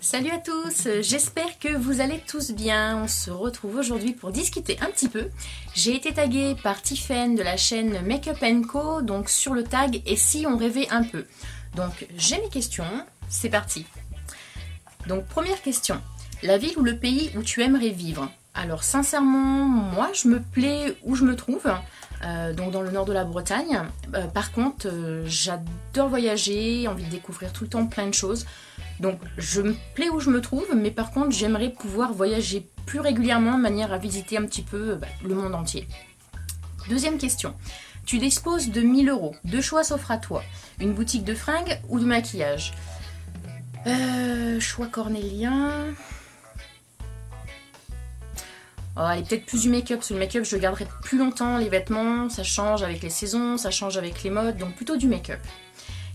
Salut à tous, j'espère que vous allez tous bien. On se retrouve aujourd'hui pour discuter un petit peu. J'ai été taguée par Tiffen de la chaîne Makeup & Co, donc sur le tag « Et si on rêvait un peu ?» Donc j'ai mes questions, c'est parti. Donc première question, la ville ou le pays où tu aimerais vivre? Alors sincèrement, moi je me plais où je me trouve, donc dans le nord de la Bretagne. Par contre, j'adore voyager, envie de découvrir tout le temps plein de choses. Donc je me plais où je me trouve, mais par contre j'aimerais pouvoir voyager plus régulièrement de manière à visiter un petit peu le monde entier. Deuxième question, tu disposes de 1000 €, deux choix s'offrent à toi, une boutique de fringues ou de maquillage? Choix cornélien... Oh, allez, peut-être plus du make-up, parce que le make-up je le garderai plus longtemps, les vêtements, ça change avec les saisons, ça change avec les modes, donc plutôt du make-up.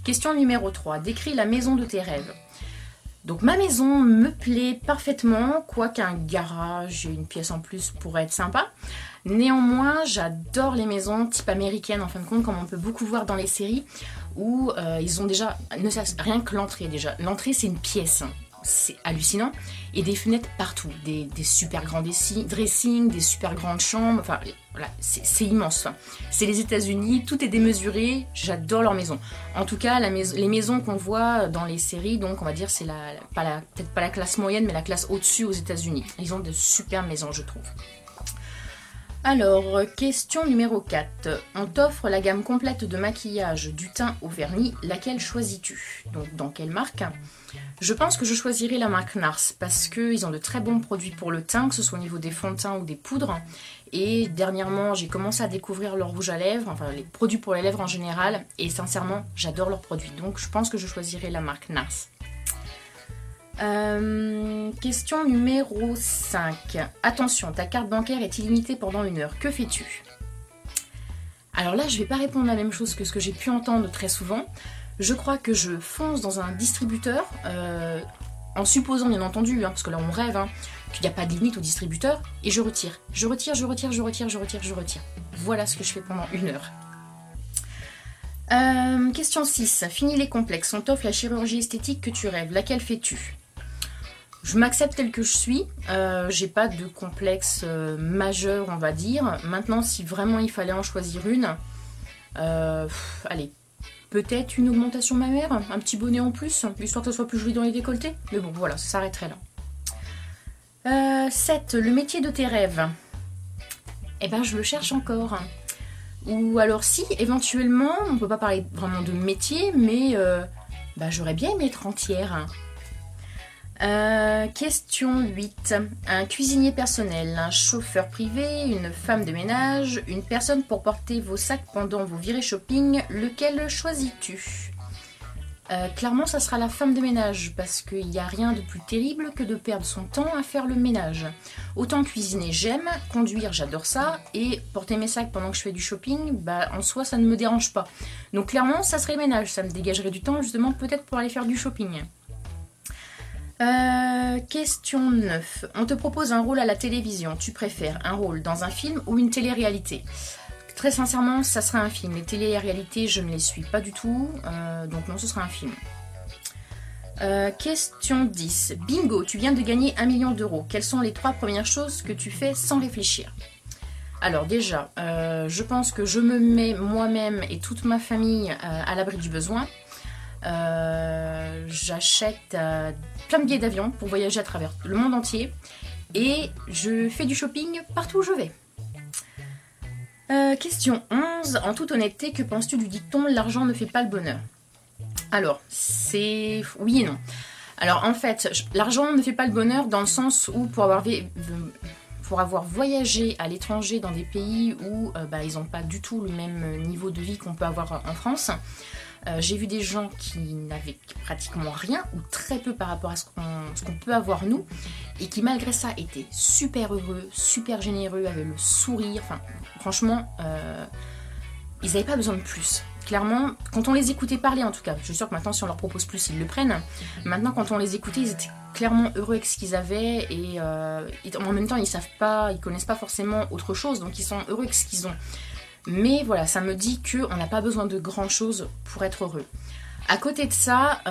Question numéro 3, décris la maison de tes rêves. Donc ma maison me plaît parfaitement, quoiqu'un garage et une pièce en plus pourrait être sympa. Néanmoins, j'adore les maisons type américaine, en fin de compte, comme on peut beaucoup voir dans les séries, où ils ont déjà, rien que l'entrée déjà. L'entrée c'est une pièce. C'est hallucinant, et des fenêtres partout, des super grands dressings, des super grandes chambres, enfin voilà, c'est immense. C'est les États-Unis, tout est démesuré, j'adore leur maison. En tout cas, les maisons qu'on voit dans les séries, donc on va dire c'est peut-être pas la classe moyenne, mais la classe au-dessus aux États-Unis. Ils ont de super maisons, je trouve. Alors, question numéro 4. On t'offre la gamme complète de maquillage du teint au vernis, laquelle choisis-tu? Donc, dans quelle marque? Je pense que je choisirai la marque NARS parce qu'ils ont de très bons produits pour le teint, que ce soit au niveau des fonds de teint ou des poudres. Et dernièrement, j'ai commencé à découvrir leur rouge à lèvres, enfin les produits pour les lèvres en général. Et sincèrement, j'adore leurs produits. Donc, je pense que je choisirai la marque NARS. Question numéro 5. Attention, ta carte bancaire est illimitée pendant 1 heure. Que fais-tu? Alors là, je ne vais pas répondre la même chose que ce que j'ai pu entendre très souvent. Je crois que je fonce dans un distributeur, en supposant bien entendu, parce que là on rêve, qu'il n'y a pas de limite au distributeur, et je retire. Je retire. Voilà ce que je fais pendant 1 heure. Question 6. Fini les complexes. On t'offre la chirurgie esthétique que tu rêves. Laquelle fais-tu? Je m'accepte tel que je suis, j'ai pas de complexe majeur, on va dire. Maintenant, si vraiment il fallait en choisir une, allez, peut-être une augmentation mammaire, un petit bonnet en plus, histoire que ça soit plus joli dans les décolletés. Mais bon, voilà, ça s'arrêterait là. 7. Le métier de tes rêves. Eh ben, je le cherche encore. Ou alors si, éventuellement, on peut pas parler vraiment de métier, mais j'aurais bien aimé être entière. Question 8. Un cuisinier personnel, un chauffeur privé, une femme de ménage, une personne pour porter vos sacs pendant vos virées shopping, lequel choisis-tu? Clairement, ça sera la femme de ménage, parce qu'il n'y a rien de plus terrible que de perdre son temps à faire le ménage. Autant cuisiner, j'aime, conduire, j'adore ça, et porter mes sacs pendant que je fais du shopping, en soi, ça ne me dérange pas. Donc clairement, ça serait le ménage, ça me dégagerait du temps, justement, peut-être pour aller faire du shopping. Question 9. On te propose un rôle à la télévision. Tu préfères un rôle dans un film ou une télé-réalité? Très sincèrement, ça sera un film. Les télé-réalités, je ne les suis pas du tout. Donc non, ce sera un film. Question 10. Bingo, tu viens de gagner 1 million d'euros. Quelles sont les 3 premières choses que tu fais sans réfléchir? Alors déjà, je pense que je me mets moi-même et toute ma famille à l'abri du besoin. J'achète plein de billets d'avion pour voyager à travers le monde entier et je fais du shopping partout où je vais. Question 11. En toute honnêteté, que penses-tu du dicton « L'argent ne fait pas le bonheur » ? Alors, c'est oui et non. Alors en fait, l'argent ne fait pas le bonheur dans le sens où pour avoir voyagé à l'étranger dans des pays où ils n'ont pas du tout le même niveau de vie qu'on peut avoir en France, j'ai vu des gens qui n'avaient pratiquement rien ou très peu par rapport à ce qu'on peut avoir nous et qui malgré ça étaient super heureux, super généreux, avaient le sourire, enfin franchement ils n'avaient pas besoin de plus. Clairement, quand on les écoutait parler en tout cas, je suis sûre que maintenant si on leur propose plus ils le prennent, maintenant quand on les écoutait ils étaient clairement heureux avec ce qu'ils avaient et en même temps ils connaissent pas forcément autre chose, donc ils sont heureux avec ce qu'ils ont. Mais voilà, ça me dit qu'on n'a pas besoin de grand chose pour être heureux. À côté de ça,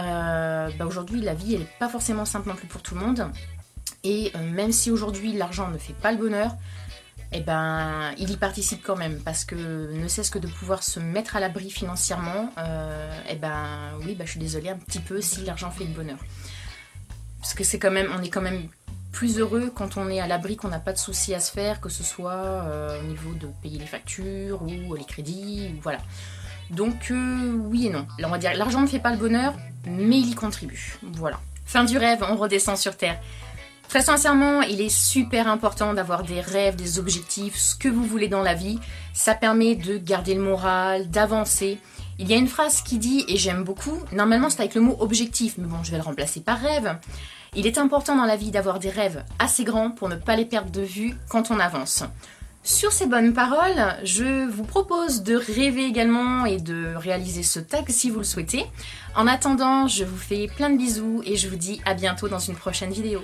aujourd'hui la vie elle n'est pas forcément simple non plus pour tout le monde. Et même si aujourd'hui l'argent ne fait pas le bonheur, eh ben, il y participe quand même. Parce que ne cesse que de pouvoir se mettre à l'abri financièrement, je suis désolée un petit peu si l'argent fait le bonheur. Parce que on est quand même plus heureux quand on est à l'abri, qu'on n'a pas de soucis à se faire, que ce soit au niveau de payer les factures ou les crédits, ou voilà. Donc oui et non. Là, on va dire l'argent ne fait pas le bonheur, mais il y contribue. Voilà. Fin du rêve, on redescend sur Terre. Très sincèrement, il est super important d'avoir des rêves, des objectifs, ce que vous voulez dans la vie. Ça permet de garder le moral, d'avancer. Il y a une phrase qui dit, et j'aime beaucoup, normalement c'est avec le mot objectif, mais bon, je vais le remplacer par rêve. Il est important dans la vie d'avoir des rêves assez grands pour ne pas les perdre de vue quand on avance. Sur ces bonnes paroles, je vous propose de rêver également et de réaliser ce tag si vous le souhaitez. En attendant, je vous fais plein de bisous et je vous dis à bientôt dans une prochaine vidéo.